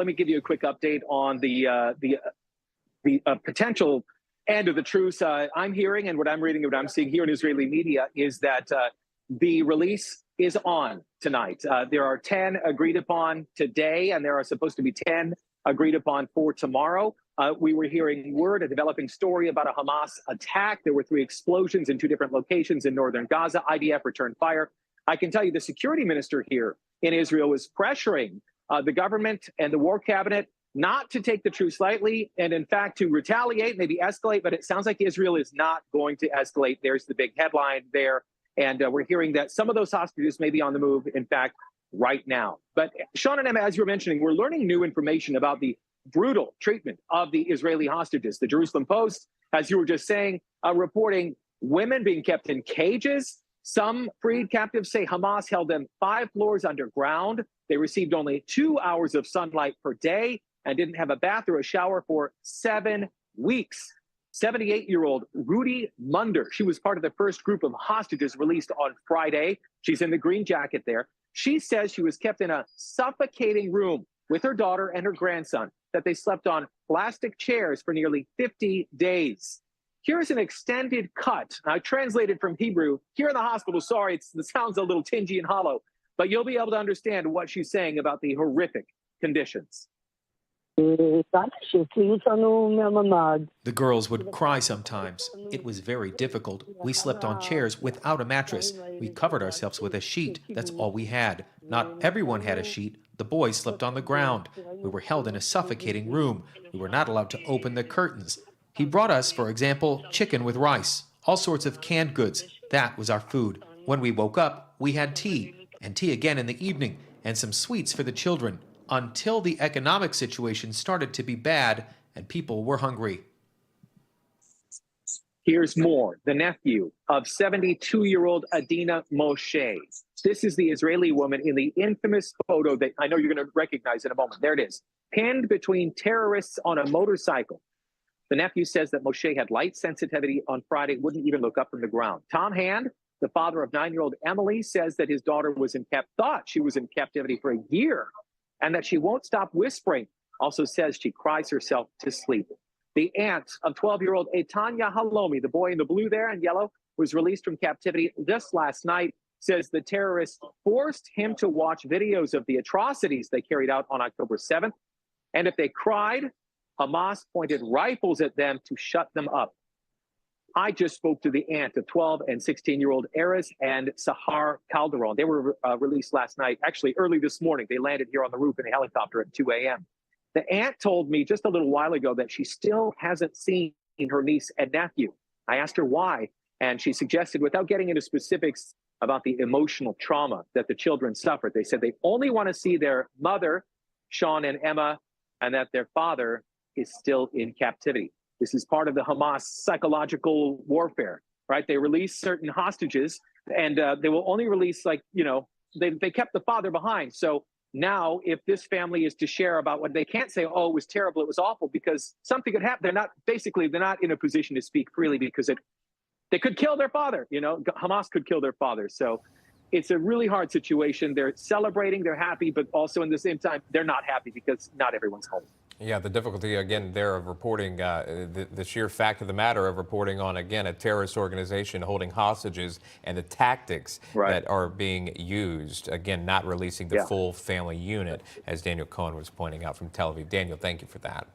let me give you a quick update on the potential end of the truce. I'm hearing, and what I'm reading and what I'm seeing here in Israeli media is that the release is on tonight. There are 10 agreed upon today, and there are supposed to be 10 agreed upon for tomorrow. We were hearing word, a developing story about a Hamas attack. There were 3 explosions in 2 different locations in northern Gaza. IDF returned fire. I can tell you the security minister here in Israel was pressuring the government and the war cabinet not to take the truce lightly and, in fact, to retaliate, maybe escalate. But it sounds like Israel is not going to escalate. There's the big headline there. And we're hearing that some of those hostages may be on the move, in fact, right now. But Sean and Emma, as you were mentioning, we're learning new information about the brutal treatment of the Israeli hostages. The Jerusalem Post, as you were just saying, reporting women being kept in cages. Some freed captives say Hamas held them 5 floors underground. They received only 2 hours of sunlight per day and didn't have a bath or a shower for 7 weeks. 78-year-old Rudy Munder, she was part of the first group of hostages released on Friday. She's in the green jacket there. She says she was kept in a suffocating room with her daughter and her grandson, that they slept on plastic chairs for nearly 50 days. Here's an extended cut. I translated from Hebrew. Here in the hospital, sorry, it sounds a little tingy and hollow, but you'll be able to understand what she's saying about the horrific conditions. The girls would cry sometimes. It was very difficult. We slept on chairs without a mattress. We covered ourselves with a sheet. That's all we had. Not everyone had a sheet. The boys slept on the ground. We were held in a suffocating room. We were not allowed to open the curtains. He brought us, for example, chicken with rice, all sorts of canned goods. That was our food. When we woke up, we had tea, and tea again in the evening, and some sweets for the children, until the economic situation started to be bad and people were hungry. Here's more. The nephew of 72-year-old Adina Moshe. This is the Israeli woman in the infamous photo that I know you're going to recognize in a moment. There it is, pinned between terrorists on a motorcycle. The nephew says that Moshe had light sensitivity on Friday, wouldn't even look up from the ground. Tom Hand, the father of 9-year-old Emily, says that his daughter thought she was in captivity for a year, and that she won't stop whispering. Also says she cries herself to sleep. The aunt of 12-year-old Eitanya Halomi, the boy in the blue there and yellow, was released from captivity just last night, says the terrorists forced him to watch videos of the atrocities they carried out on October 7th. And if they cried, Hamas pointed rifles at them to shut them up. I just spoke to the aunt of 12 and 16-year-old Erez and Sahar Calderon. They were released last night, actually early this morning. They landed here on the roof in a helicopter at 2 a.m. The aunt told me just a little while ago that she still hasn't seen her niece and nephew. I asked her why, and she suggested, without getting into specifics about the emotional trauma that the children suffered, they said they only want to see their mother, Sean and Emma, and that their father is still in captivity. This is part of the Hamas psychological warfare, right? They release certain hostages, and they will only release, they kept the father behind. So now, if this family is to share about what they can't say, oh, it was terrible, it was awful, because something could happen. They're not in a position to speak freely because they could kill their father. Hamas could kill their father. So it's a really hard situation. They're celebrating, they're happy, but also in the same time, they're not happy because not everyone's home. Yeah, the difficulty, again, there of reporting, the sheer fact of the matter of reporting on, again, a terrorist organization holding hostages and the tactics that are being used, again, not releasing the full family unit, as Daniel Cohen was pointing out from Tel Aviv. Daniel, thank you for that.